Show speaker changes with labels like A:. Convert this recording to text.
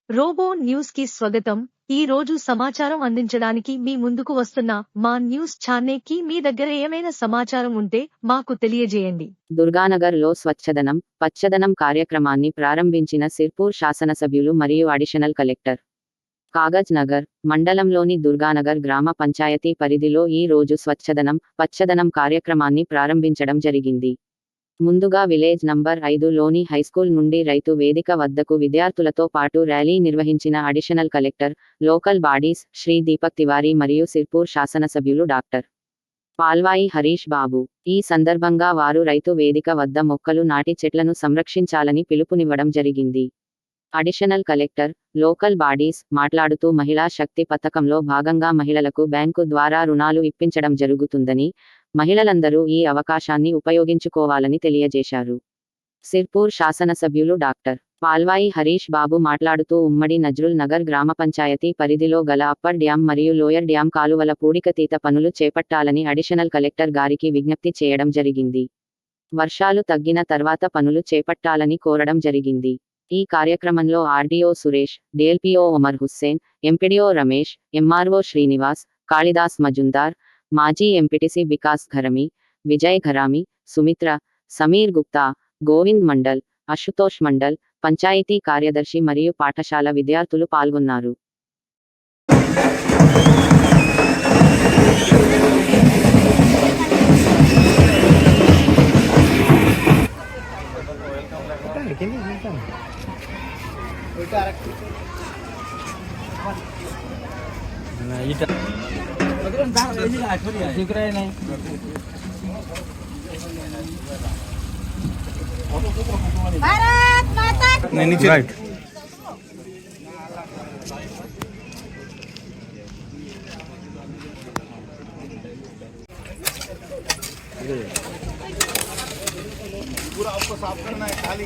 A: Robo news కి స్వాగతం. ఈ రోజు సమాచారం అందించడానికి మీ ముందుకు వస్తున్న మా న్యూస్ ఛానల్ కి మీ దగ్గర ఏమైనా సమాచారం ఉంటే మాకు తెలియజేయండి.
B: దుర్గానగర్ లో స్వచ్ఛదనం, పచ్చదనం కార్యక్రమాన్ని ప్రారంభించిన సిర్పూర్ శాసనసభ్యులు మరియు అడిషనల్ కలెక్టర్. కాగజ్ నగర్ మండలంలోని దుర్గానగర్ గ్రామ పంచాయతీ పరిధిలో ఈ రోజు స్వచ్ఛదనం, పచ్చదనం కార్యక్రమాన్ని ప్రారంభించడం జరిగింది. ముందుగా విలేజ్ నంబర్ 5లోని హైస్కూల్ నుండి రైతు వేదిక వద్దకు విద్యార్థులతో పాటు ర్యాలీ నిర్వహించిన additional collector, local bodies Shri Deepak Tiwari మరియు సిర్పూర్ శాసనసభ్యులు డాక్టర్ పాల్వాయి హరీష్ బాబు. ఈ సందర్భంగా వారు రైతు వేదిక వద్ద మొక్కలు నాటి చెట్లను సంరక్షించాలని పిలుపునివ్వడం జరిగింది. అడిషనల్ కలెక్టర్, లోకల్ బాడీస్ మాట్లాడుతూ మహిళా శక్తి పథకంలో భాగంగా మహిళలకు బ్యాంకు ద్వారా రుణాలు ఇప్పించడం జరుగుతుందని, మహిళలందరూ ఈ అవకాశాన్ని ఉపయోగించుకోవాలని తెలియజేశారు. సిర్పూర్ శాసనసభ్యులు డాక్టర్ పాల్వాయి హరీష్ బాబు మాట్లాడుతూ ఉమ్మడి నజ్రుల్ నగర్ గ్రామ పంచాయతీ పరిధిలో గల అప్పర్ డ్యాం మరియు లోయర్ డ్యాం కాలువల పూడికతీత పనులు చేపట్టాలని అడిషనల్ కలెక్టర్ గారికి విజ్ఞప్తి చేయడం జరిగింది. వర్షాలు తగ్గిన తర్వాత పనులు చేపట్టాలని కోరడం జరిగింది. ఈ కార్యక్రమంలో RDO Suresh, DLPO Omar Hussain, MPDO Ramesh, MRO Srinivas, Kalidas Majumdar, మాజీ ఎంపీటీసీ వికాస్ ఘరమి, విజయ్ ఘరామి, సుమిత్ర, సమీర్ గుప్తా, గోవింద్ మండల్, అశుతోష్ మండల్, పంచాయతీ కార్యదర్శి మరియు పాఠశాల విద్యార్థులు పాల్గొన్నారు.
C: Right.
D: पूरा आपको साफ करना है खाली